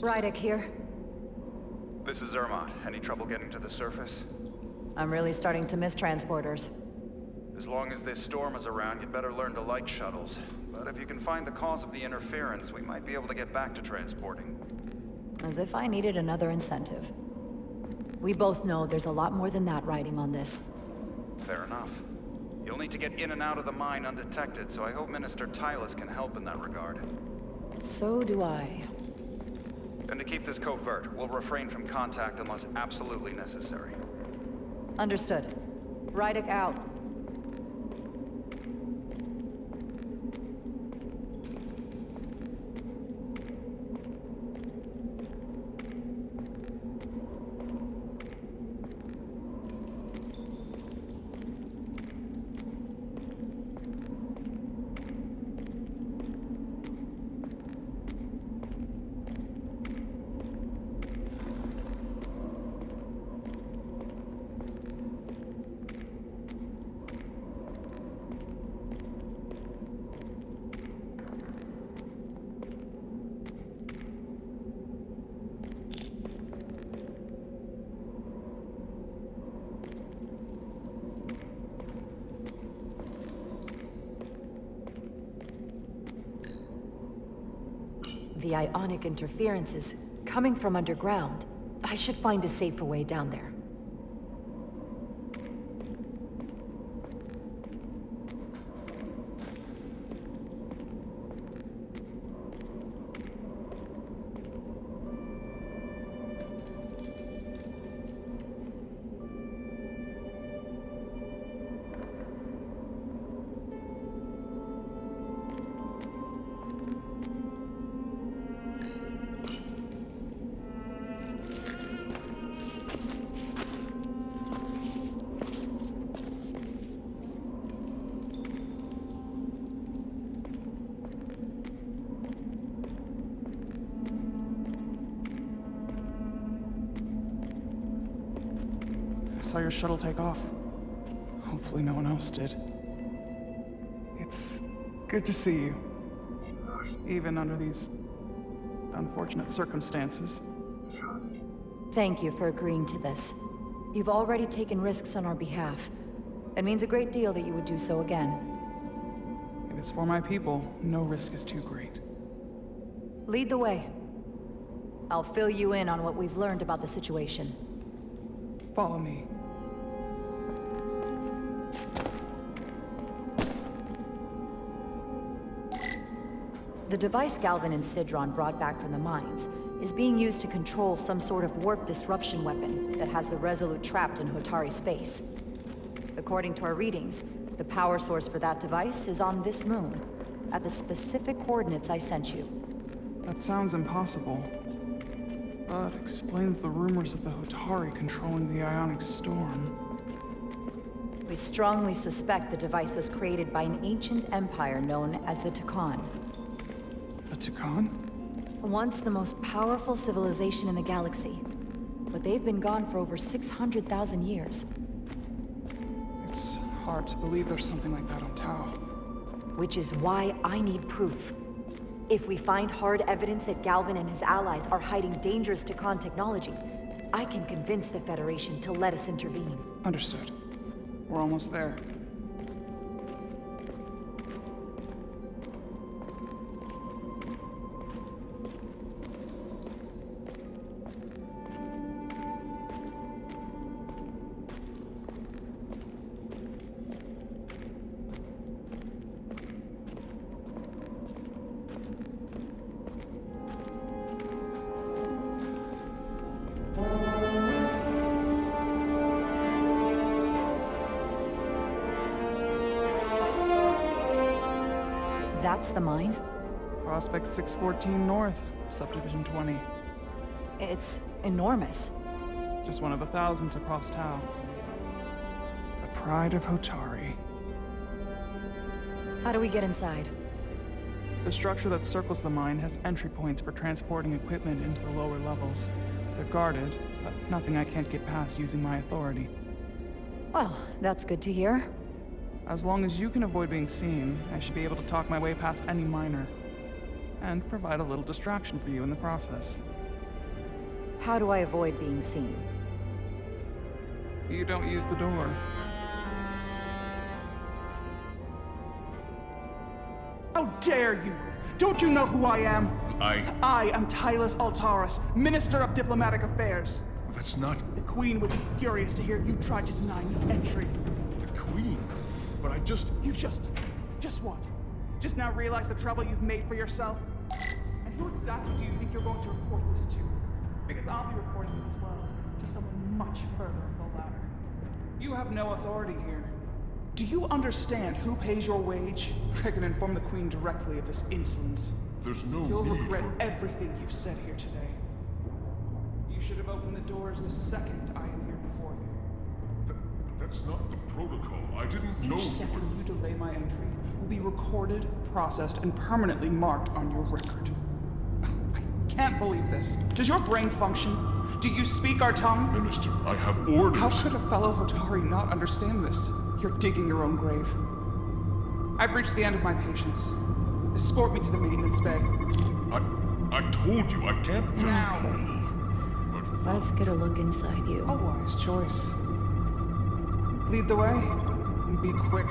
Rydick here. This is Zermatt. Any trouble getting to the surface? I'm really starting to miss transporters. As long as this storm is around, you'd better learn to like shuttles. But if you can find the cause of the interference, we might be able to get back to transporting. As if I needed another incentive. We both know there's a lot more than that riding on this. Fair enough. You'll need to get in and out of the mine undetected, so I hope Minister Tylus can help in that regard. So do I. And to keep this covert, we'll refrain from contact unless absolutely necessary. Understood. Rydick out. The ionic interference is coming from underground. I should find a safer way down there. I saw your shuttle take off. Hopefully no one else did. It's good to see you. Even under these unfortunate circumstances. Thank you for agreeing to this. You've already taken risks on our behalf. It means a great deal that you would do so again. If it's for my people, no risk is too great. Lead the way. I'll fill you in on what we've learned about the situation. Follow me. The device Galvin and Sidron brought back from the mines is being used to control some sort of warp disruption weapon that has the Resolute trapped in Hotari space. According to our readings, the power source for that device is on this moon, at the specific coordinates I sent you. That sounds impossible, but explains the rumors of the Hotari controlling the ionic storm. We strongly suspect the device was created by an ancient empire known as the Takan. The Takan? Once the most powerful civilization in the galaxy, but they've been gone for over 600,000 years. It's hard to believe there's something like that on Tau. Which is why I need proof. If we find hard evidence that Galvin and his allies are hiding dangerous Takan technology, I can convince the Federation to let us intervene. Understood. We're almost there. That's the mine? Prospect 614 North, Subdivision 20. It's enormous. Just one of the thousands across Tau. The pride of Hotari. How do we get inside? The structure that circles the mine has entry points for transporting equipment into the lower levels. They're guarded, but nothing I can't get past using my authority. Well, that's good to hear. As long as you can avoid being seen, I should be able to talk my way past any miner. And provide a little distraction for you in the process. How do I avoid being seen? You don't use the door. How dare you! Don't you know who I am? I am Tylus Altaris, Minister of Diplomatic Affairs. That's not The Queen would be furious to hear you tried to deny me entry. the Queen. But I just... You just what? Just now realize the trouble you've made for yourself? And who exactly do you think you're going to report this to? Because I'll be reporting it as well, to someone much further up the ladder. You have no authority here. Do you understand who pays your wage? I can inform the Queen directly of this insolence. There's no You'll need regret for... everything you've said here today. You should have opened the doors the second I am here before you. That's not the protocol. I didn't know... Each second you delay my entry will be recorded, processed, and permanently marked on your record. I can't believe this. Does your brain function? Do you speak our tongue? Minister, I have orders. How could a fellow Hotari not understand this? You're digging your own grave. I've reached the end of my patience. Escort me to the maintenance bay. I told you, I can't just... Now! But Let's get a look inside you. A wise choice. Lead the way, and be quick.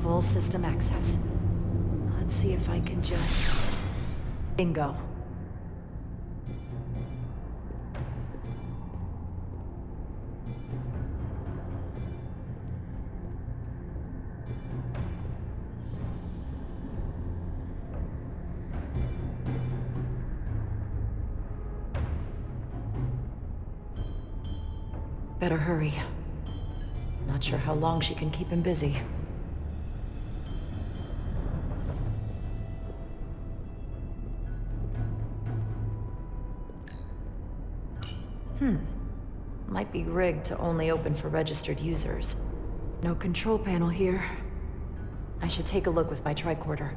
Full system access. Let's see if I can just... Bingo. Better hurry. Not sure how long she can keep him busy. Might be rigged to only open for registered users. No control panel here. I should take a look with my tricorder.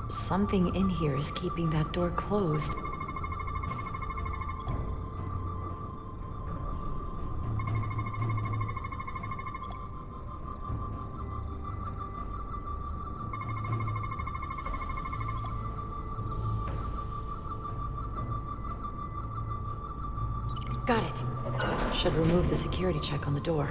Something in here is keeping that door closed. Got it. Should remove the security check on the door.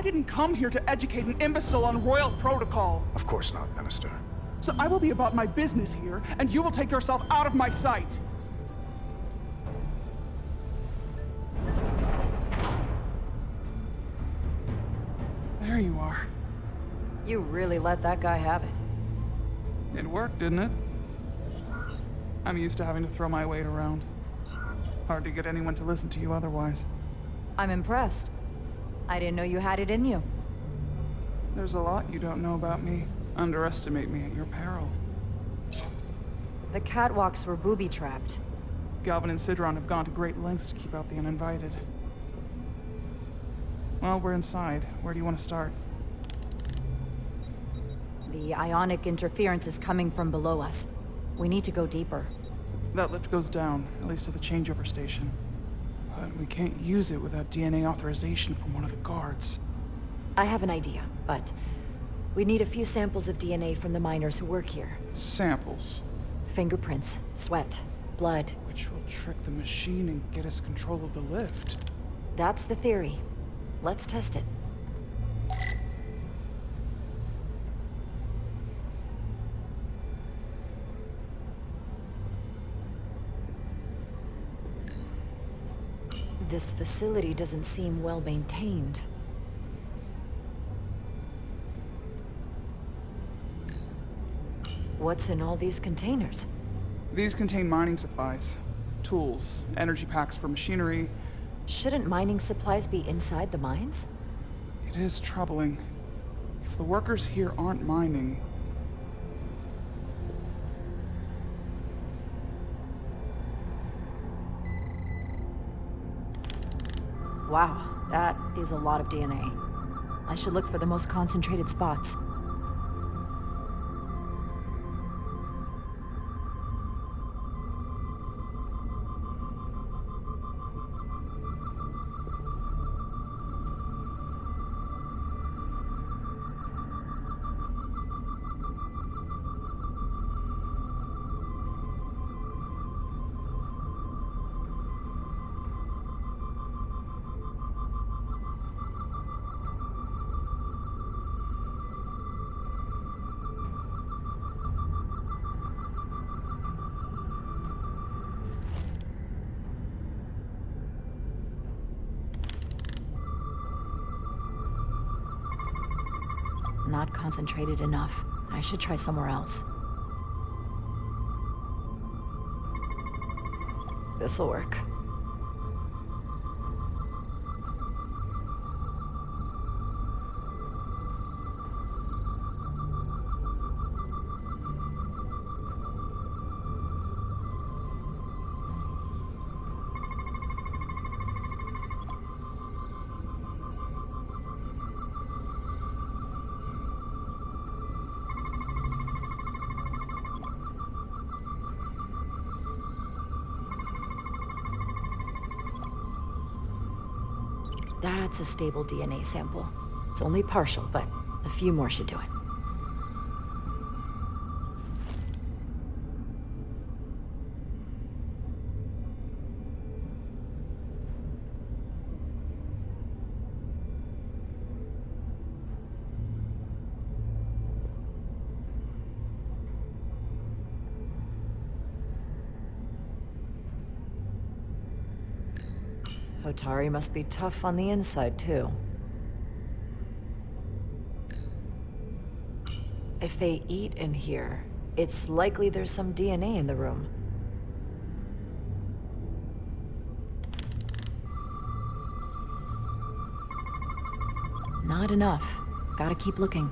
I didn't come here to educate an imbecile on royal protocol. Of course not, Minister. So I will be about my business here, and you will take yourself out of my sight. There you are. You really let that guy have it. It worked, didn't it? I'm used to having to throw my weight around. Hard to get anyone to listen to you otherwise. I'm impressed. I didn't know you had it in you. There's a lot you don't know about me. Underestimate me at your peril. The catwalks were booby-trapped. Galvin and Sidron have gone to great lengths to keep out the uninvited. Well, we're inside. Where do you want to start? The ionic interference is coming from below us. We need to go deeper. That lift goes down, at least to the changeover station. But we can't use it without DNA authorization from one of the guards. I have an idea, but we need a few samples of DNA from the miners who work here. Samples. Fingerprints, sweat, blood. Which will trick the machine and get us control of the lift. That's the theory. Let's test it. This facility doesn't seem well maintained. What's in all these containers? These contain mining supplies, tools, energy packs for machinery. Shouldn't mining supplies be inside the mines? It is troubling. If the workers here aren't mining... Wow, that is a lot of DNA. I should look for the most concentrated spots. Not concentrated enough. I should try somewhere else. This'll work. That's a stable DNA sample. It's only partial, but a few more should do it. Hotari must be tough on the inside, too. If they eat in here, it's likely there's some DNA in the room. Not enough. Gotta keep looking.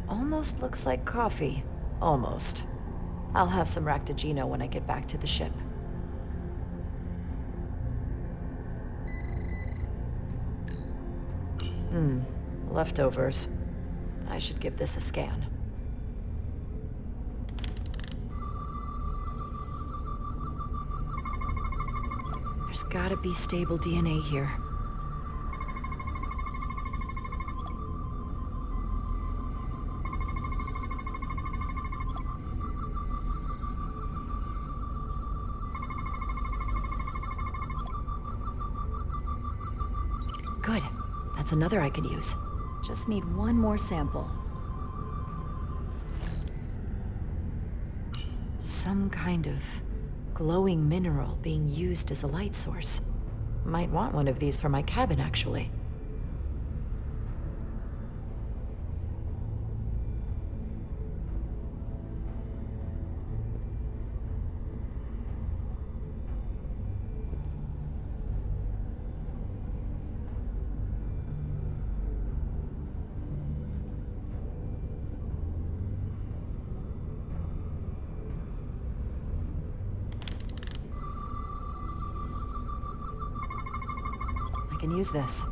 Almost looks like coffee. Almost. I'll have some Ractigino when I get back to the ship. Leftovers. I should give this a scan. There's gotta be stable DNA here. That's another I could use. Just need one more sample. Some kind of glowing mineral being used as a light source. Might want one of these for my cabin, actually. I can use this.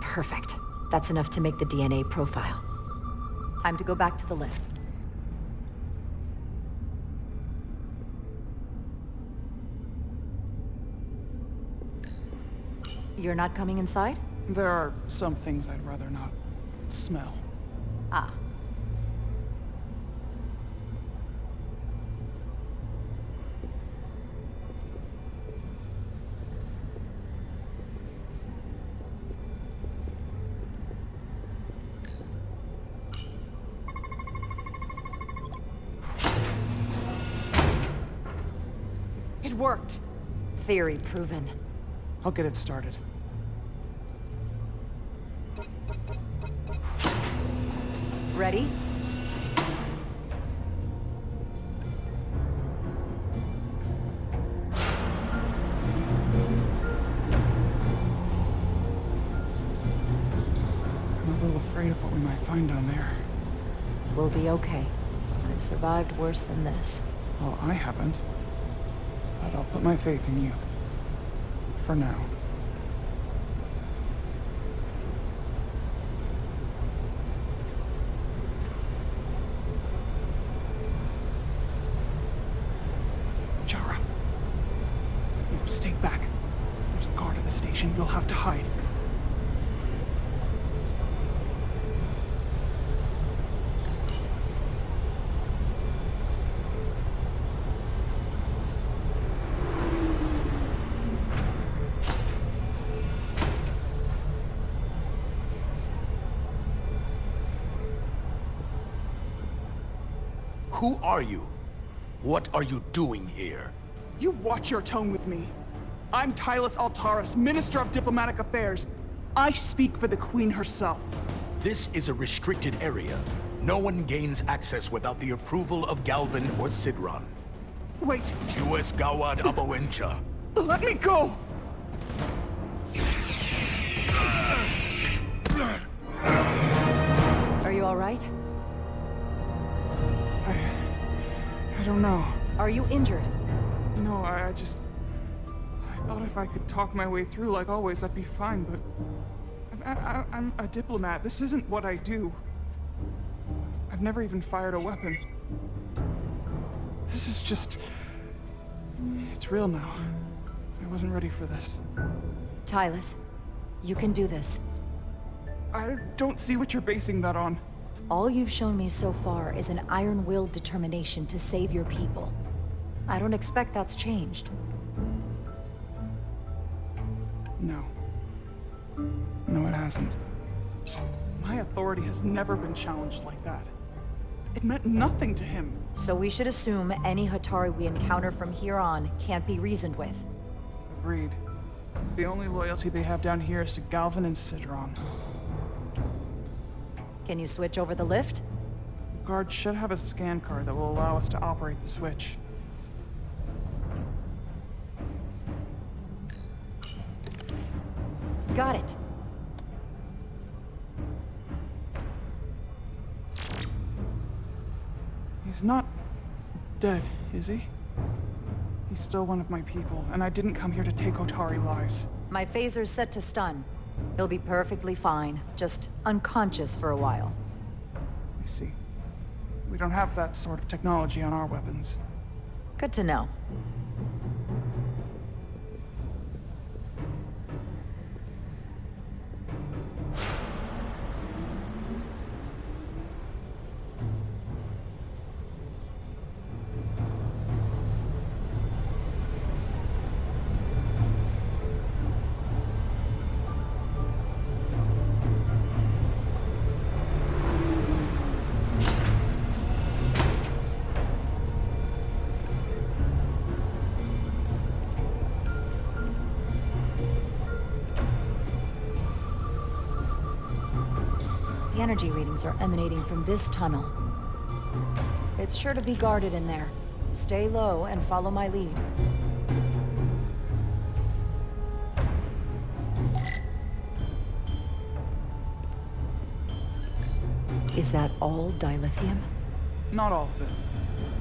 Perfect. That's enough to make the DNA profile. Time to go back to the lift. You're not coming inside? There are some things I'd rather not smell. Ah. It worked. Theory proven. I'll get it started. Ready? I'm a little afraid of what we might find down there. We'll be okay. I've survived worse than this. Well, I haven't. But I'll put my faith in you. For now. Chara. No, stay back. There's a guard at the station. You'll have to hide. Who are you? What are you doing here? You watch your tone with me. I'm Tylus Altaris, Minister of Diplomatic Affairs. I speak for the Queen herself. This is a restricted area. No one gains access without the approval of Galvin or Sidron. Wait, Jues Gawad Abawencha. let me go! Are you all right? I don't know. Are you injured? No, I thought if I could talk my way through like always, I'd be fine, but... I'm a diplomat. This isn't what I do. I've never even fired a weapon. This is just... It's real now. I wasn't ready for this. Tylus, you can do this. I don't see what you're basing that on. All you've shown me so far is an iron-willed determination to save your people. I don't expect that's changed. No. No, it hasn't. My authority has never been challenged like that. It meant nothing to him. So we should assume any Hatari we encounter from here on can't be reasoned with. Agreed. The only loyalty they have down here is to Galvin and Sidron. Can you switch over the lift? The guard should have a scan card that will allow us to operate the switch. Got it. He's not dead, is he? He's still one of my people, and I didn't come here to take Otari lies. My phaser's set to stun. He'll be perfectly fine, just unconscious for a while. I see. We don't have that sort of technology on our weapons. Good to know. energy readings are emanating from this tunnel. It's sure to be guarded in there. Stay low and follow my lead. Is that all dilithium? Not all of it.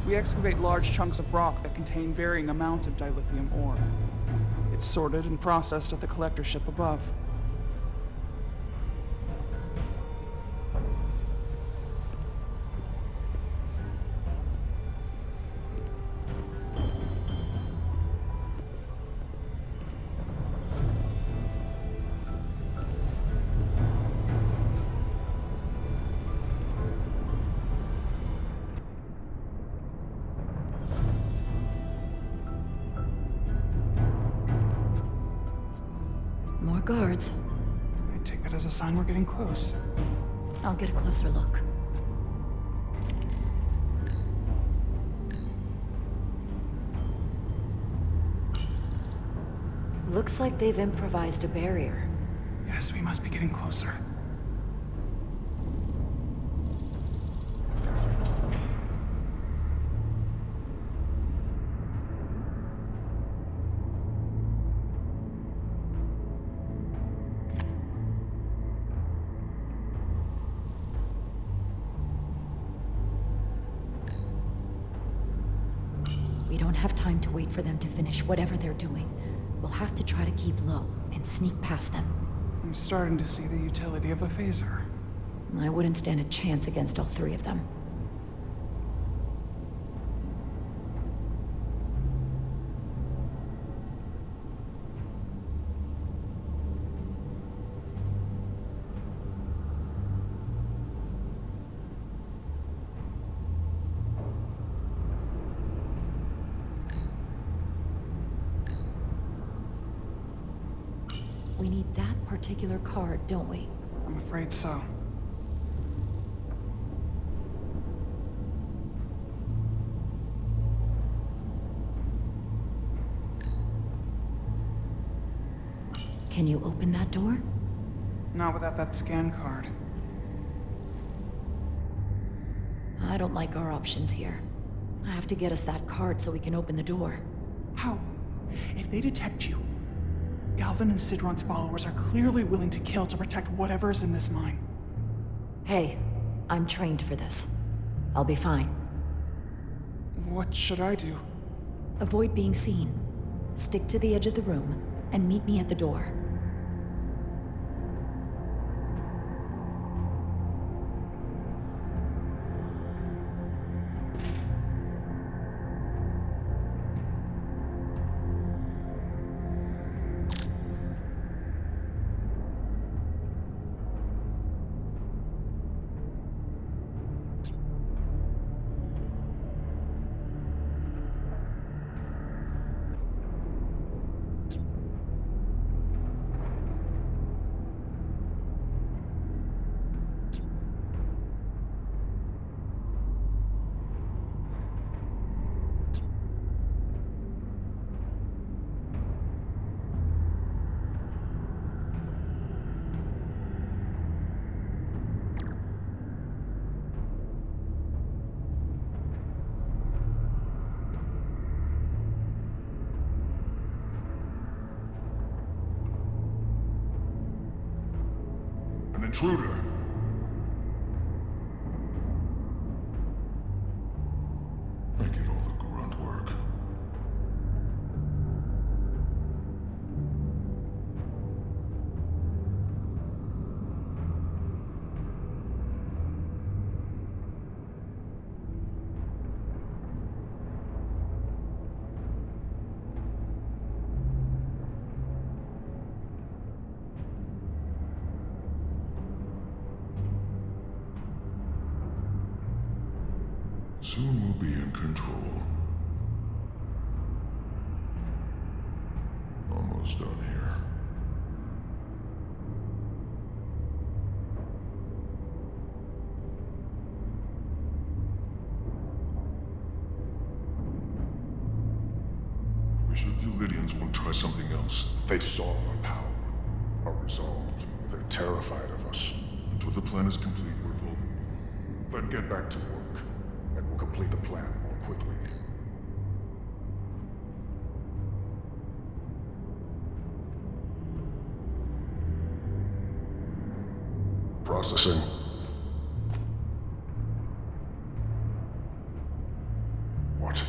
We excavate large chunks of rock that contain varying amounts of dilithium ore. It's sorted and processed at the collector ship above. More guards. I take that as a sign we're getting close. I'll get a closer look. Looks like they've improvised a barrier. Yes, we must be getting closer. We don't have time to wait for them to finish whatever they're doing. We'll have to try to keep low and sneak past them. I'm starting to see the utility of a phaser. I wouldn't stand a chance against all three of them. We need that particular card, don't we? I'm afraid so. Can you open that door? Not without that scan card. I don't like our options here. I have to get us that card so we can open the door. How? If they detect you, Galvin and Sidron's followers are clearly willing to kill to protect whatever is in this mine. Hey, I'm trained for this. I'll be fine. What should I do? Avoid being seen. Stick to the edge of the room and meet me at the door. An intruder. I get all the grunt work. Soon we'll be in control. Almost done here. I wish the Lydians would try something else. They saw our power, our resolve. They're terrified of us. And Until the plan is complete, we're vulnerable. Then get back to work, and we'll complete the plan more quickly. Processing. What?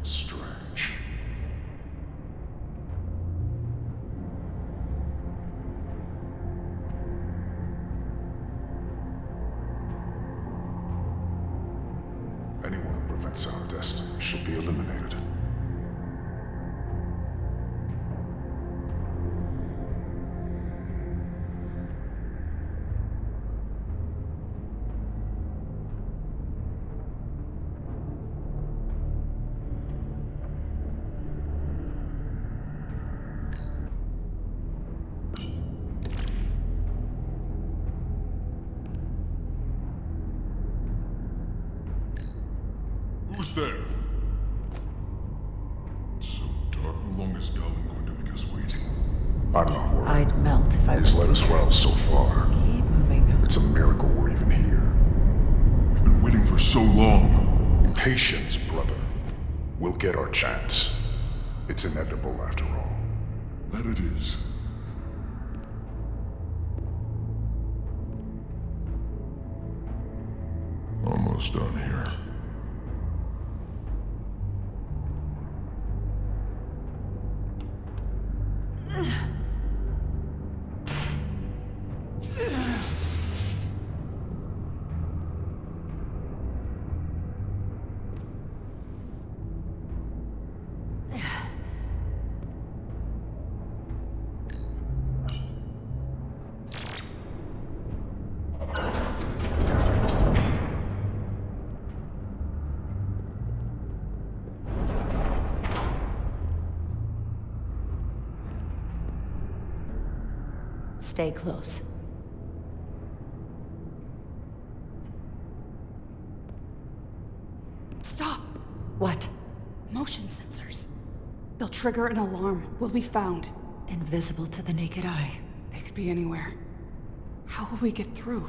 Strange. Anyone who prevents our destiny should be eliminated. Who's there? So dark. How long is Galvin going to make us wait? I'm not worried. I'd melt if I He's was led us well so far. Keep moving. It's a miracle we're even here. We've been waiting for so long. Patience, brother. We'll get our chance. It's inevitable after all. That it is. Almost done here. Stay close. Stop! What? Motion sensors. They'll trigger an alarm. We'll be found. Invisible to the naked eye. They could be anywhere. How will we get through?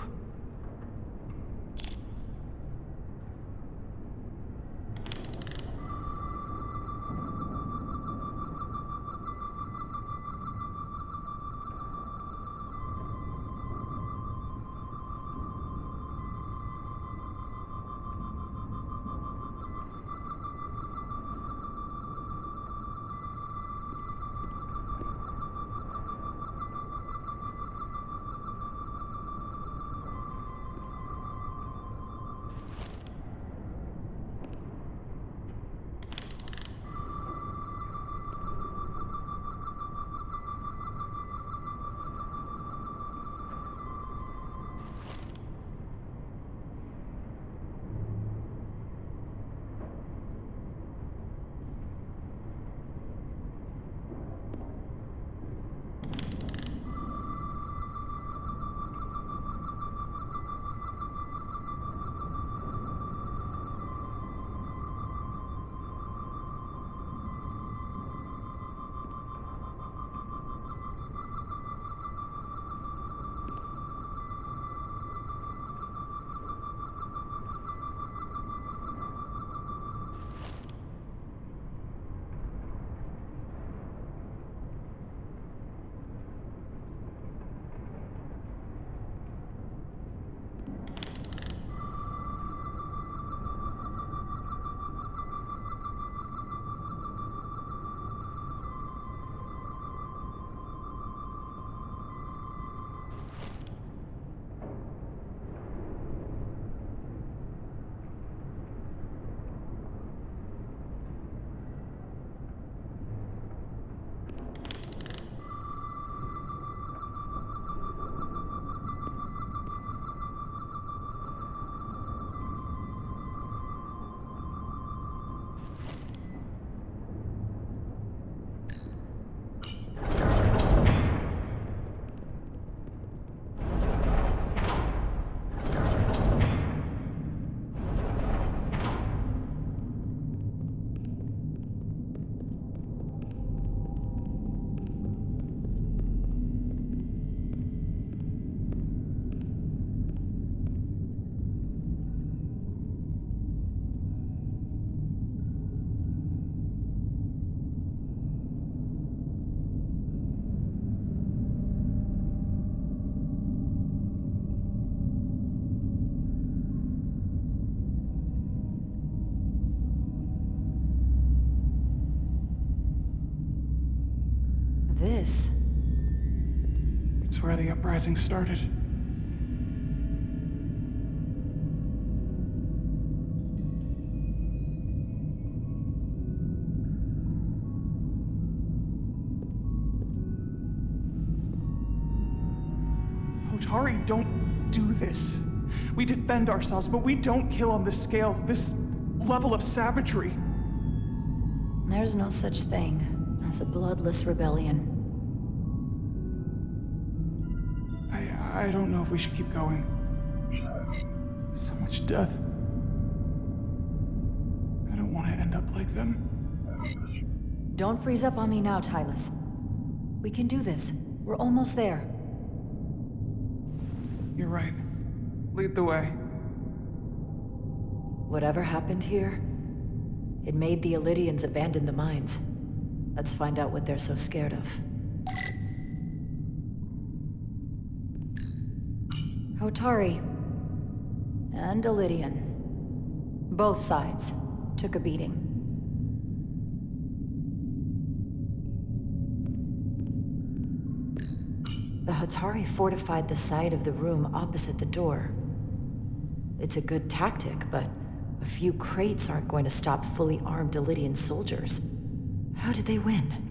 This... It's where the uprising started. Hotari don't do this. We defend ourselves, but we don't kill on this scale, this level of savagery. There's no such thing as a bloodless rebellion. I don't know if we should keep going. So much death. I don't want to end up like them. Don't freeze up on me now, Tylus. We can do this. We're almost there. You're right. Lead the way. Whatever happened here, it made the Illydians abandon the mines. Let's find out what they're so scared of. Hotari and Illydian, both sides, took a beating. The Hotari fortified the side of the room opposite the door. It's a good tactic, but a few crates aren't going to stop fully armed Illydian soldiers. How did they win?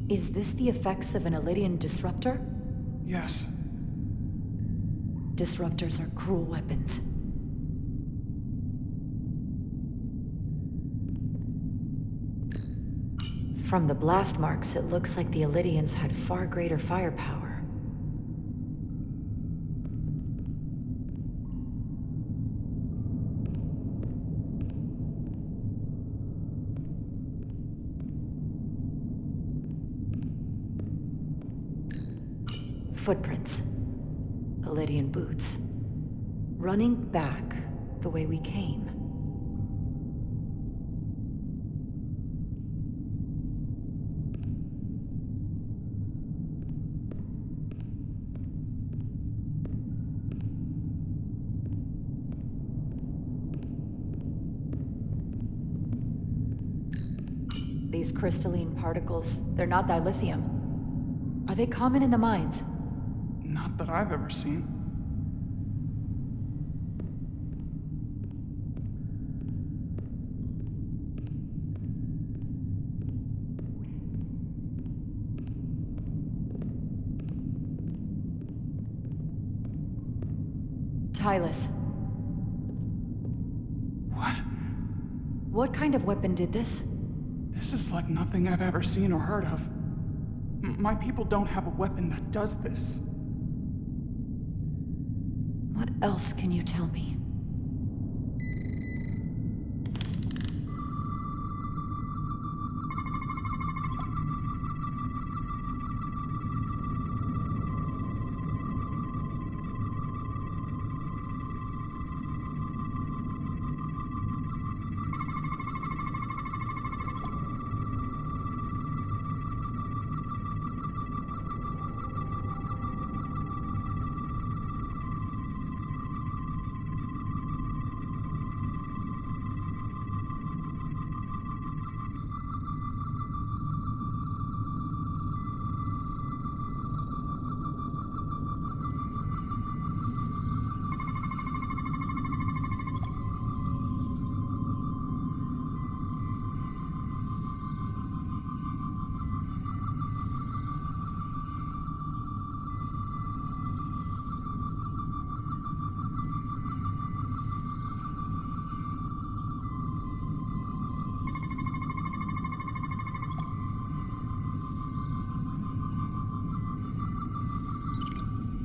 Is this the effects of an Illydian disruptor? Yes. Disruptors are cruel weapons. From the blast marks, it looks like the Illydians had far greater firepower. Footprints. Illydian boots. Running back the way we came. These crystalline particles, they're not dilithium. Are they common in the mines? Not that I've ever seen. Tylus. What? What kind of weapon did this? This is like nothing I've ever seen or heard of. My people don't have a weapon that does this. What else can you tell me?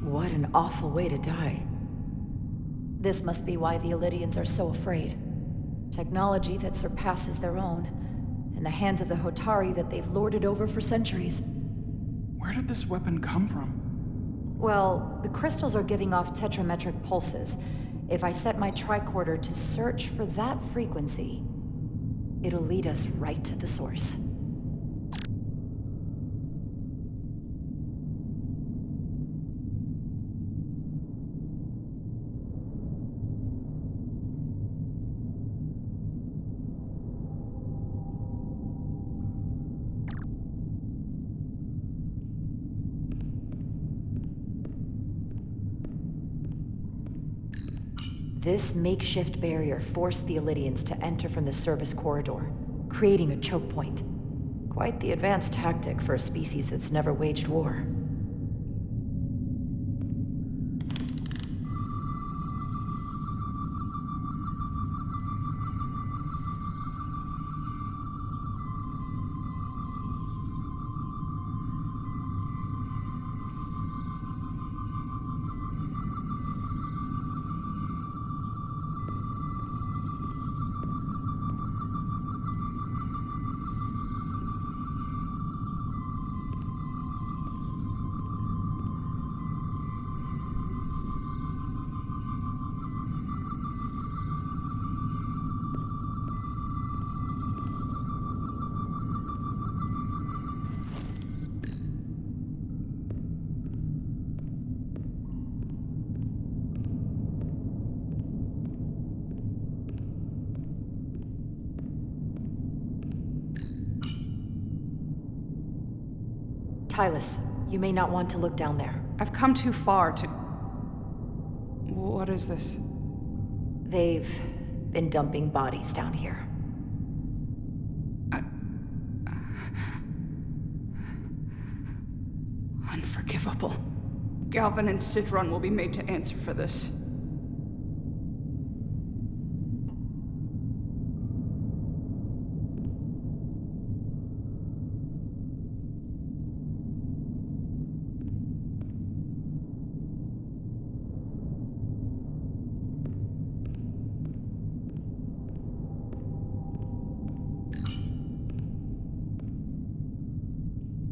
What an awful way to die. This must be why the Illydians are so afraid. Technology that surpasses their own, in the hands of the Hotari that they've lorded over for centuries. Where did this weapon come from? Well, the crystals are giving off tetrametric pulses. If I set my tricorder to search for that frequency, it'll lead us right to the source. This makeshift barrier forced the Illydians to enter from the service corridor, creating a choke point. Quite the advanced tactic for a species that's never waged war. Tylus, you may not want to look down there. I've come too far to... What is this? They've been dumping bodies down here. Unforgivable. Galvin and Sidron will be made to answer for this.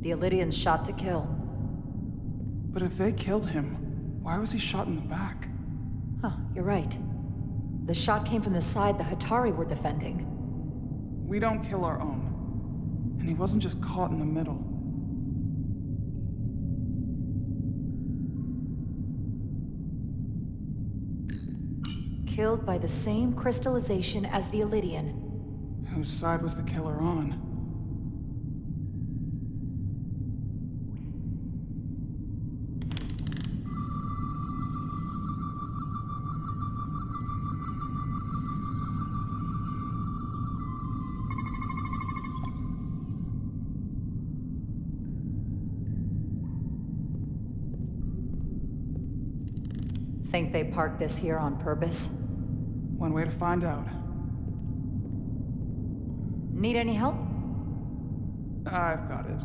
The Illydians shot to kill. But if they killed him, why was he shot in the back? Huh, you're right. The shot came from the side the Hatari were defending. We don't kill our own. And he wasn't just caught in the middle. Killed by the same crystallization as the Illydian. Whose side was the killer on? Think they parked this here on purpose? One way to find out. Need any help? I've got it.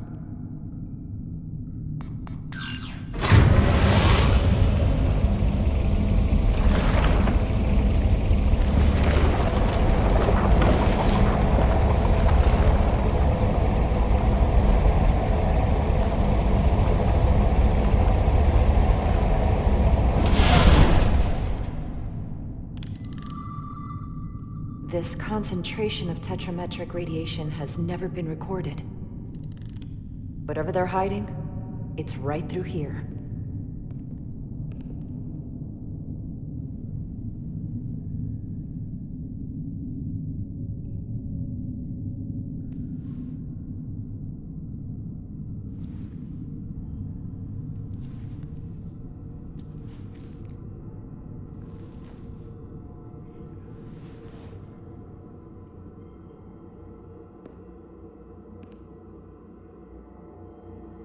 This concentration of tetrametric radiation has never been recorded. Whatever they're hiding, it's right through here.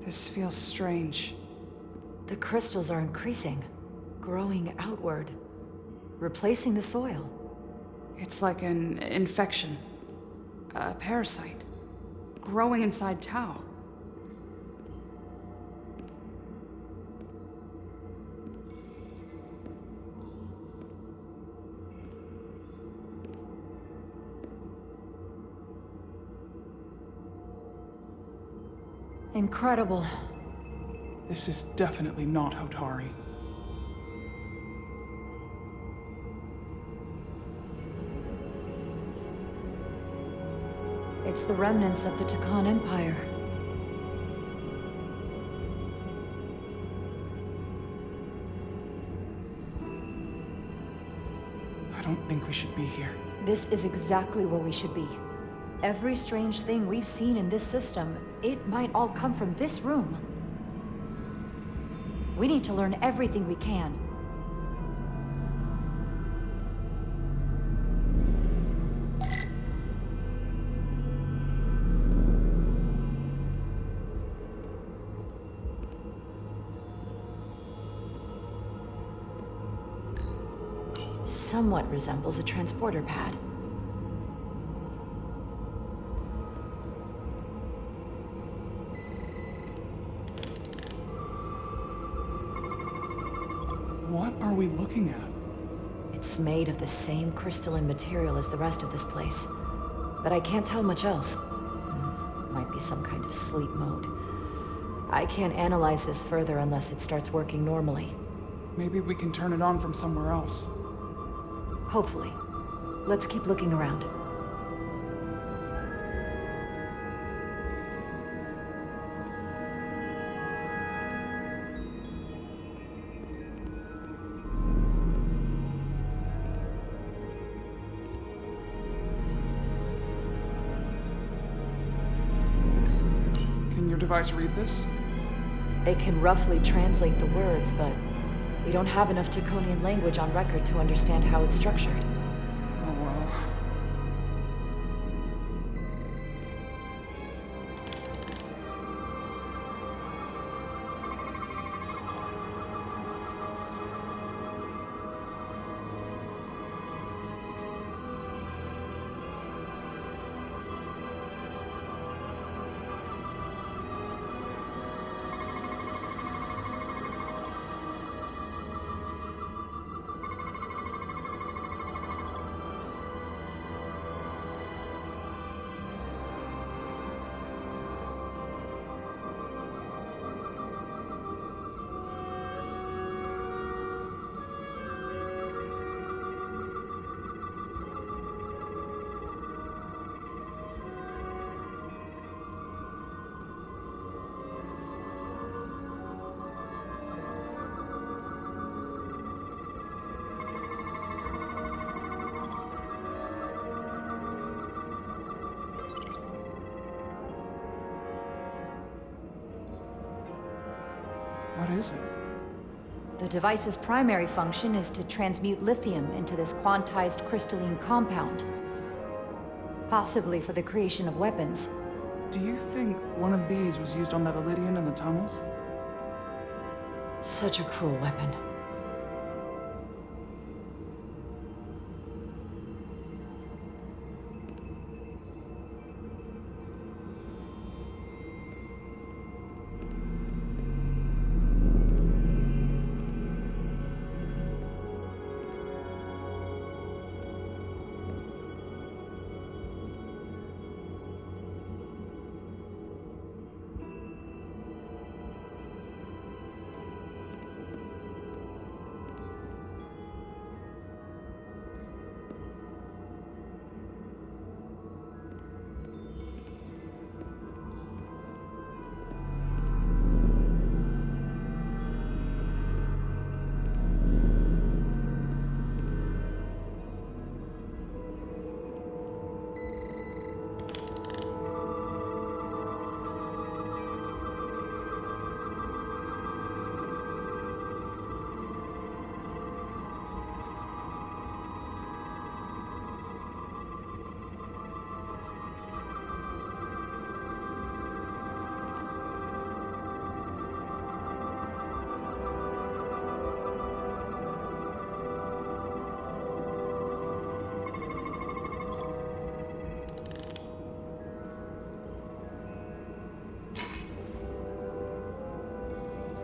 This feels strange. The crystals are increasing, growing outward, replacing the soil. It's like an infection. A parasite. Growing inside Tau. Incredible. This is definitely not Hotari. It's the remnants of the Takan Empire. I don't think we should be here. This is exactly where we should be. Every strange thing we've seen in this system, it might all come from this room. We need to learn everything we can. somewhat resembles a transporter pad. What are we looking at? It's made of the same crystalline material as the rest of this place, but I can't tell much else. Might be some kind of sleep mode. I can't analyze this further unless it starts working normally. Maybe we can turn it on from somewhere else. Hopefully. Let's keep looking around. Can your device read this? It can roughly translate the words, but we don't have enough Taconian language on record to understand how it's structured. Oh well. What is it? The device's primary function is to transmute lithium into this quantized crystalline compound. Possibly for the creation of weapons. Do you think one of these was used on that Elydian in the tunnels? Such a cruel weapon.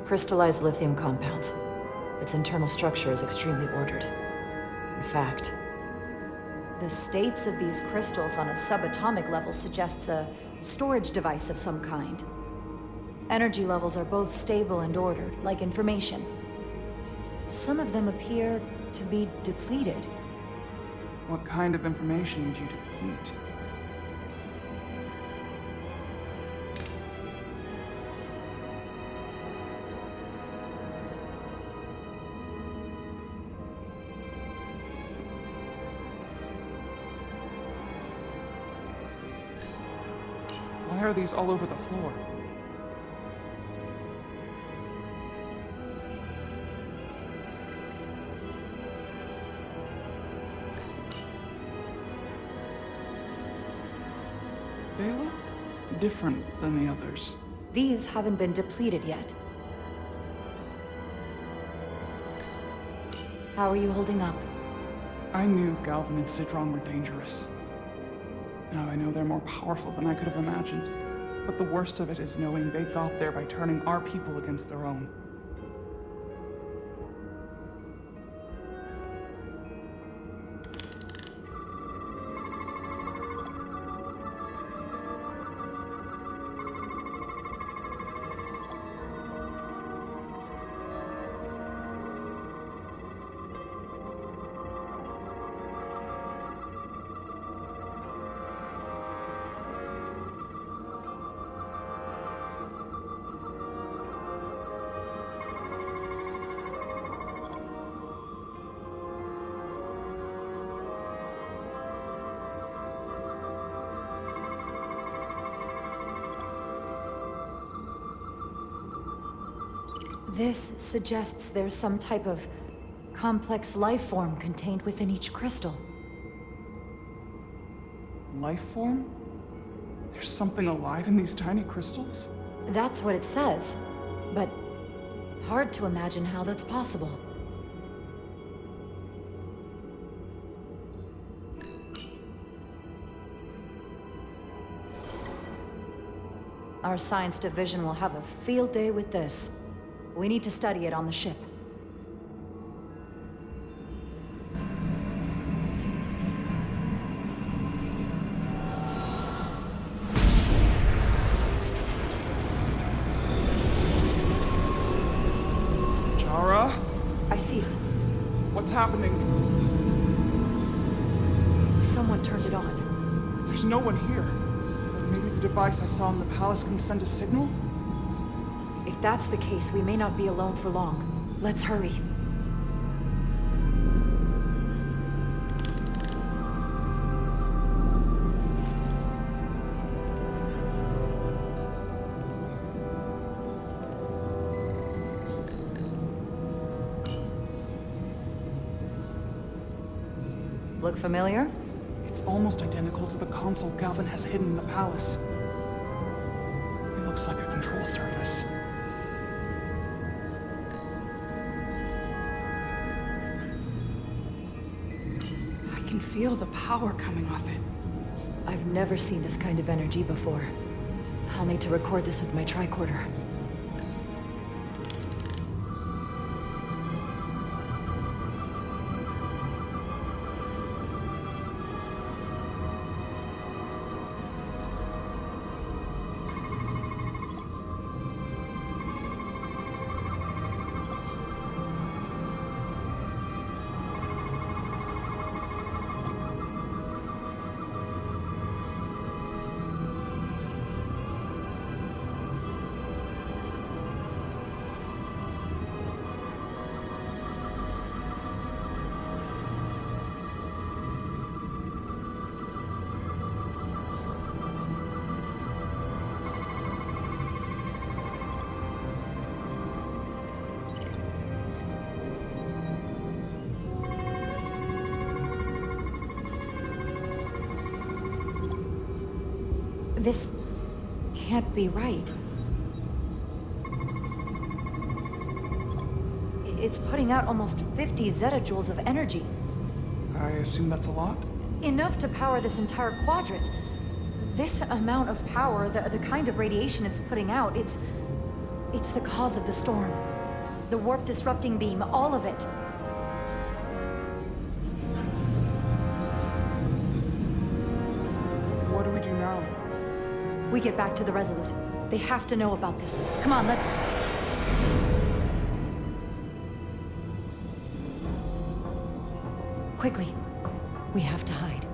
Crystallized lithium compounds. Its internal structure is extremely ordered. In fact, the states of these crystals on a subatomic level suggests a storage device of some kind. Energy levels are both stable and ordered, like information. Some of them appear to be depleted. What kind of information would you deplete? Why are these all over the floor? They look different than the others. These haven't been depleted yet. How are you holding up? I knew Galvin and Sidron were dangerous. Now I know they're more powerful than I could have imagined. But the worst of it is knowing they got there by turning our people against their own. This suggests there's some type of complex life form contained within each crystal. Life form? There's something alive in these tiny crystals? That's what it says, but hard to imagine how that's possible. Our science division will have a field day with this. We need to study it on the ship. Chara? I see it. What's happening? Someone turned it on. There's no one here. Maybe the device I saw in the palace can send a signal? If that's the case, we may not be alone for long. Let's hurry. Look familiar? It's almost identical to the console Galvin has hidden in the palace. It looks like a control surface. I can feel the power coming off it. I've never seen this kind of energy before. I'll need to record this with my tricorder. This can't be right. It's putting out almost 50 zettajoules of energy. I assume that's a lot? Enough to power this entire quadrant. This amount of power, the kind of radiation it's putting out, it's the cause of the storm. The warp disrupting beam, all of it. What do we do now? We get back to the Resolute. They have to know about this. Come on, let's... Quickly. We have to hide.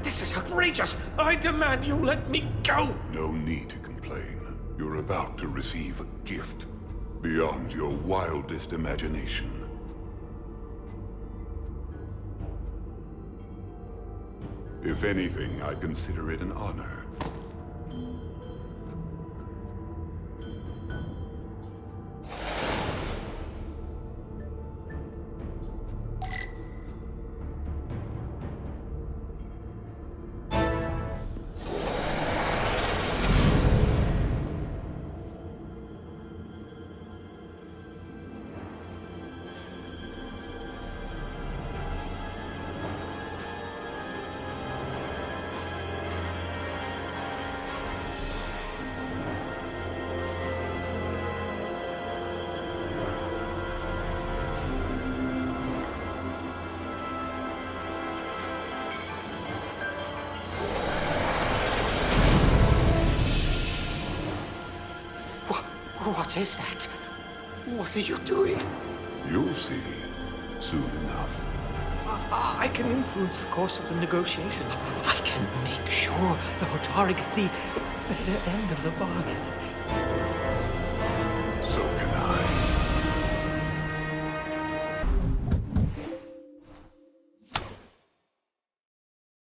This is outrageous! I demand you let me go! No need to complain. You're about to receive a gift beyond your wildest imagination. If anything, I'd consider it an honor. What is that? What are you doing? You'll see soon enough. I can influence the course of the negotiations. I can make sure the Hotari get the end of the bargain.